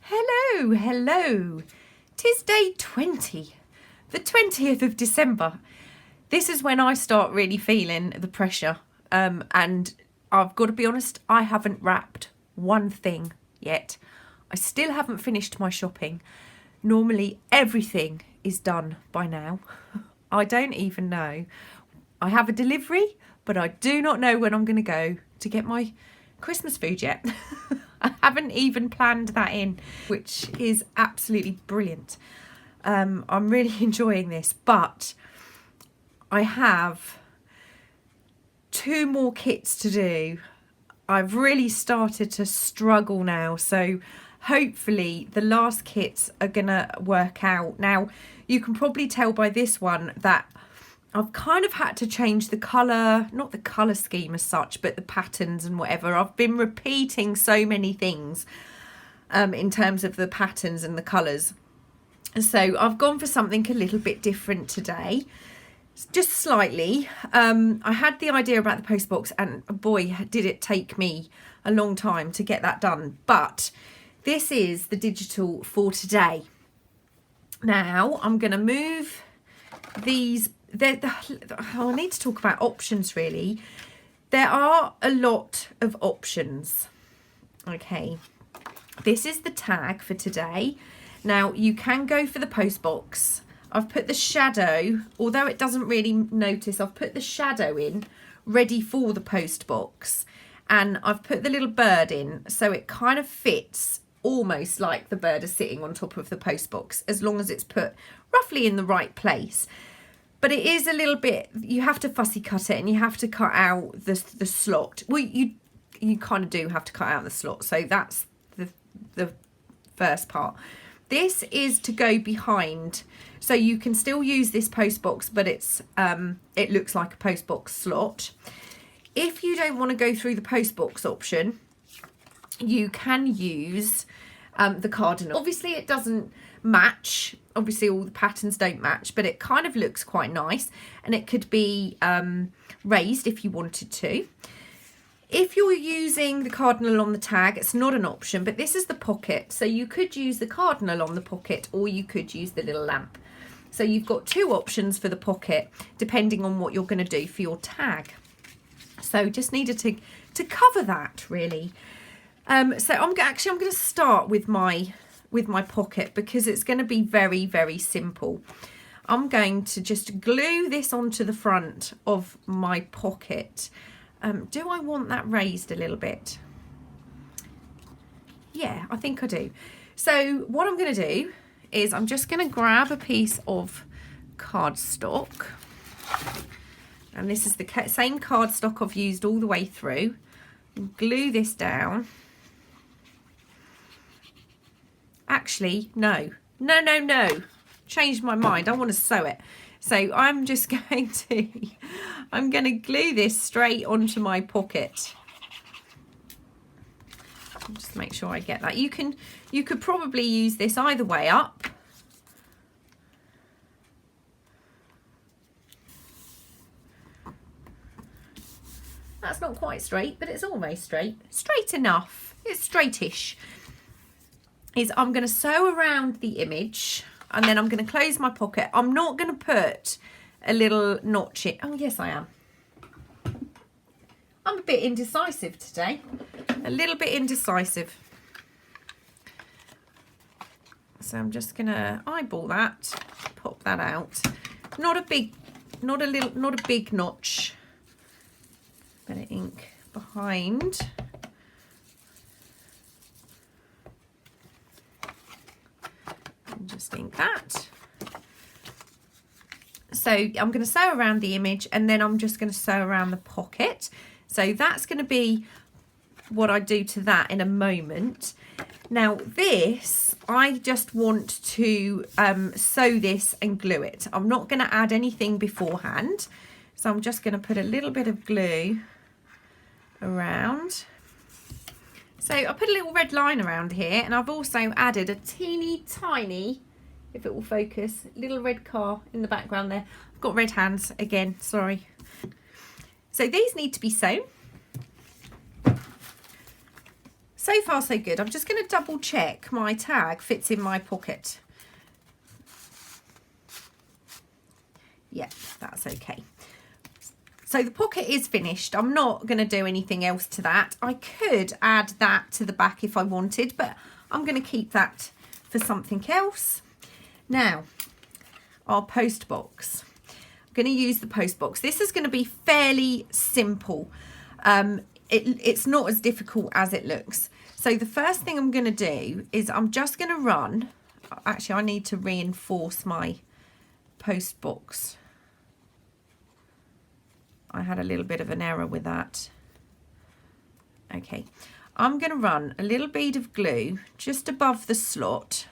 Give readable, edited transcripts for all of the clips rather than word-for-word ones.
Hello, hello. 'Tis day 20, the 20th of December. This is when I start really feeling the pressure. And I've got to be honest, I haven't wrapped one thing yet. I still haven't finished my shopping. Normally everything is done by now. I don't even know. I have a delivery, but I do not know when I'm going to go to get my Christmas food yet. I haven't even planned that in, which is absolutely brilliant. I'm really enjoying this, but I have 2 more kits to do. I've really started to struggle now, so hopefully the last kits are gonna work out. Now, you can probably tell by this one that I've kind of had to change the colour, not the colour scheme as such, but the patterns and whatever. I've been repeating so many things in terms of the patterns and the colours. So I've gone for something a little bit different today, just slightly. I had the idea about the post box, and boy, did it take me a long time to get that done. But this is the digital for today. Now I'm going to move these. I need to talk about options really. There are a lot of options. Okay, this is the tag for today. Now you can go for the post box. I've put the shadow, although it doesn't really notice, I've put the shadow in ready for the post box, and I've put the little bird in so it kind of fits almost like the bird is sitting on top of the post box, as long as it's put roughly in the right place. But it is a little bit, you have to fussy cut it, and you have to cut out the slot. Well, you kind of do have to cut out the slot. So that's the first part. This is to go behind. So you can still use this post box, but it's it looks like a post box slot. If you don't want to go through the post box option, you can use the cardinal. Obviously it doesn't match, obviously all the patterns don't match, but it kind of looks quite nice, and it could be raised if you wanted to. If you're using the cardinal on the tag, it's not an option, but this is the pocket, so you could use the cardinal on the pocket, or you could use the little lamp. So you've got 2 options for the pocket depending on what you're going to do for your tag. So just needed to cover that really. So I'm going to start with my pocket, because it's going to be very, very simple. I'm going to just glue this onto the front of my pocket. Do I want that raised a little bit? Yeah, I think I do. So what I'm going to do is I'm just going to grab a piece of cardstock. And this is the same cardstock I've used all the way through. Glue this down. Actually, no. Changed my mind. I want to sew it. So I'm just going to glue this straight onto my pocket. Just make sure I get that. You could probably use this either way up. That's not quite straight, but it's almost straight. Straight enough. It's straightish. I'm going to sew around the image, and then I'm going to close my pocket. I'm not going to put a little notch in. Oh, yes, I am. I'm a bit indecisive today. A little bit indecisive. So I'm just going to eyeball that, pop that out. Not a big notch. Bit of ink behind. Just ink that. So I'm going to sew around the image, and then I'm just going to sew around the pocket. So that's going to be what I do to that in a moment. Now this, I just want to sew this and glue it. I'm not going to add anything beforehand. So I'm just going to put a little bit of glue around. So I put a little red line around here, and I've also added a teeny tiny, if it will focus, little red car in the background there. I've got red hands again, sorry. So these need to be sewn. So far so good. I'm just going to double check my tag fits in my pocket. Yep, that's okay. So the pocket is finished. I'm not going to do anything else to that. I could add that to the back if I wanted, but I'm going to keep that for something else. Now, our post box. I'm going to use the post box. This is going to be fairly simple. It's not as difficult as it looks. So the first thing I'm going to do is I'm just going to run. Actually, I need to reinforce my post box. I had a little bit of an error with that. Okay, I'm going to run a little bead of glue just above the slot.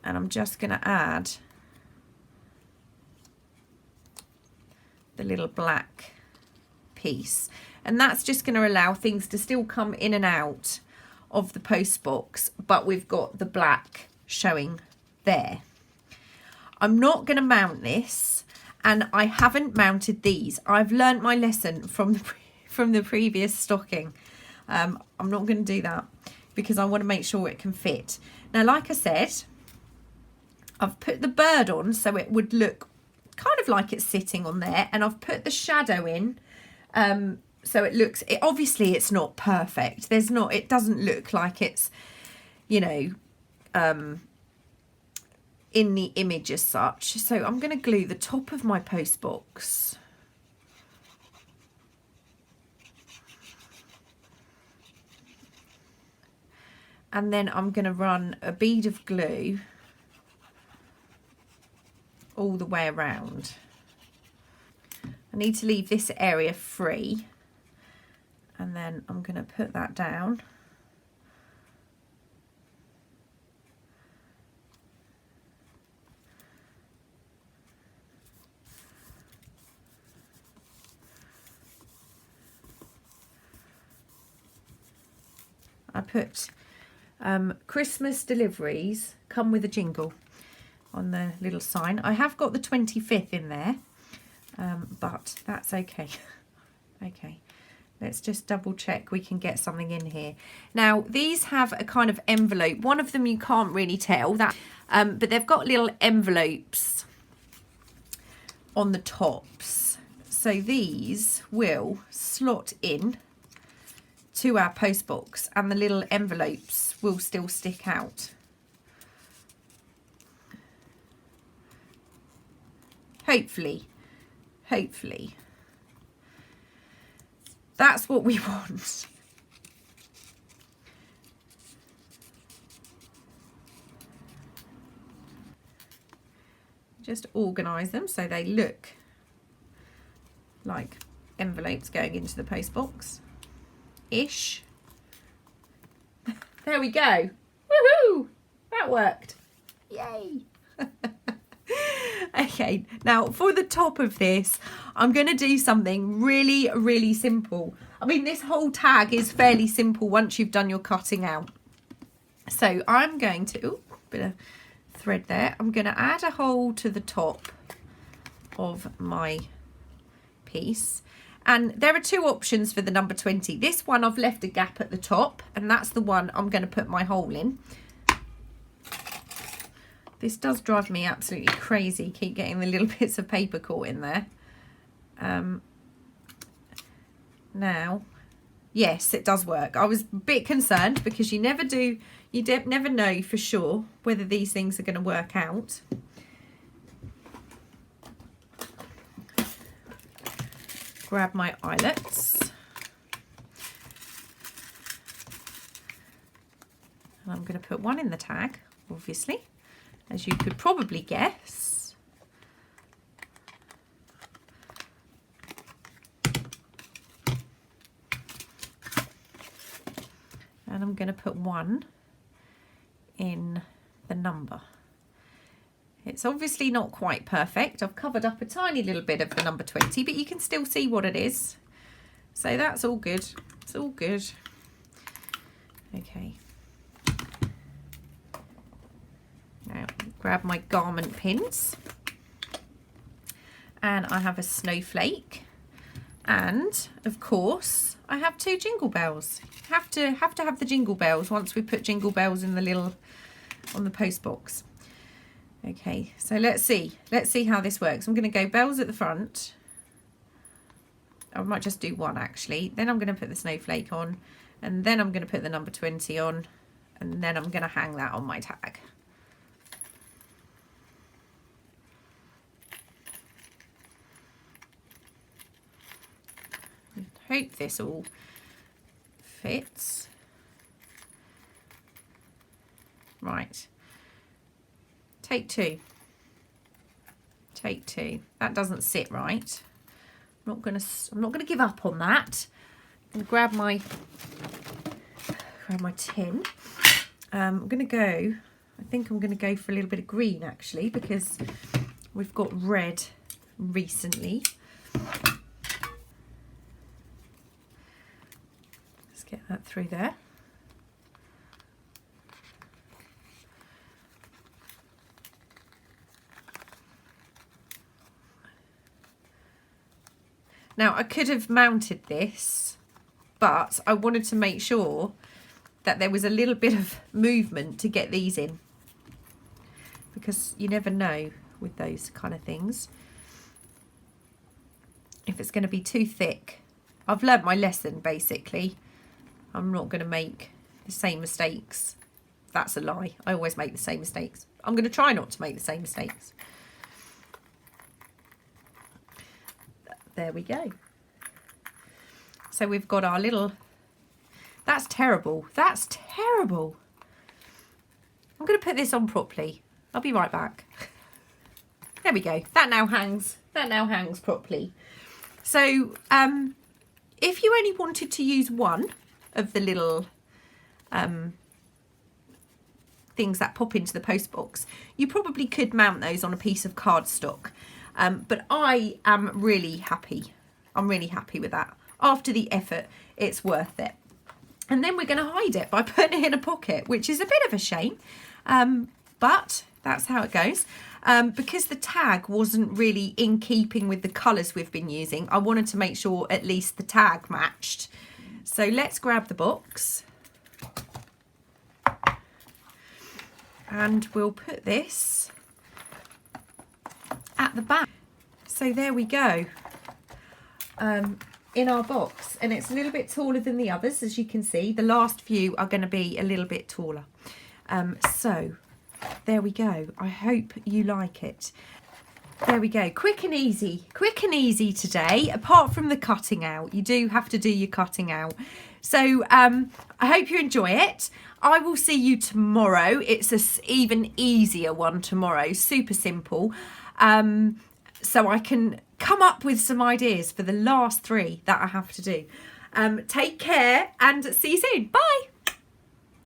And I'm just going to add the little black piece. And that's just going to allow things to still come in and out of the post box, but we've got the black showing there. I'm not going to mount this, and I haven't mounted these. I've learnt my lesson from the previous stocking. I'm not going to do that because I want to make sure it can fit. Now, like I said, I've put the bird on so it would look kind of like it's sitting on there, and I've put the shadow in so it looks, obviously it's not perfect. It doesn't look like it's, you know, in the image as such. So I'm going to glue the top of my post box. And then I'm going to run a bead of glue all the way around. I need to leave this area free, and then I'm going to put that down. I put Christmas deliveries come with a jingle on the little sign. I have got the 25th in there, but that's okay. Okay, let's just double check we can get something in here. Now, these have a kind of envelope. One of them you can't really tell that, but they've got little envelopes on the tops. So these will slot in to our post box, and the little envelopes will still stick out. Hopefully. That's what we want. Just organise them so they look like envelopes going into the post box. Ish. There we go. Woohoo! That worked. Yay! Okay, now for the top of this, I'm going to do something really, really simple. I mean, this whole tag is fairly simple once you've done your cutting out. So I'm going to, ooh, bit of thread there. I'm going to add a hole to the top of my piece. And there are two options for the number 20. This one, I've left a gap at the top, and that's the one I'm going to put my hole in. This does drive me absolutely crazy. Keep getting the little bits of paper caught in there. Now, yes, it does work. I was a bit concerned because you never know for sure whether these things are going to work out. Grab my eyelets. And I'm going to put one in the tag, obviously, as you could probably guess. And I'm going to put one in the number. It's obviously not quite perfect. I've covered up a tiny little bit of the number 20, but you can still see what it is. So that's all good. It's all good. Okay. Now, grab my garment pins. And I have a snowflake. And of course I have 2 jingle bells. Have to have the jingle bells once we put jingle bells in the little, on the post box. Okay, so let's see how this works. I'm going to go bells at the front. I might just do 1 actually. Then I'm going to put the snowflake on, and then I'm going to put the number 20 on, and then I'm going to hang that on my tag. Hope this all fits. Right. Take 2. Take 2. That doesn't sit right. I'm not gonna give up on that. I'm gonna grab my tin. I'm gonna go. I think I'm gonna go for a little bit of green actually, because we've got red recently. Let's get that through there. Now, I could have mounted this, but I wanted to make sure that there was a little bit of movement to get these in, because you never know with those kind of things if it's going to be too thick. I've learnt my lesson, basically. I'm not going to make the same mistakes. That's a lie. I always make the same mistakes. I'm going to try not to make the same mistakes. There we go. So we've got our little... That's terrible. That's terrible. I'm going to put this on properly. I'll be right back. There we go. That now hangs. That now hangs properly. So if you only wanted to use 1 of the little things that pop into the post box, you probably could mount those on a piece of cardstock. But I am really happy. I'm really happy with that. After the effort, it's worth it. And then we're going to hide it by putting it in a pocket, which is a bit of a shame. But that's how it goes. Because the tag wasn't really in keeping with the colours we've been using, I wanted to make sure at least the tag matched. So let's grab the box. And we'll put this at the back. So there we go, in our box, and it's a little bit taller than the others, as you can see. The last few are going to be a little bit taller. So there we go. I hope you like it. There we go. Quick and easy today, apart from the cutting out. You do have to do your cutting out. So I hope you enjoy it. I will see you tomorrow. It's an even easier one tomorrow, super simple. So I can come up with some ideas for the last 3 that I have to do. Take care and see you soon. Bye.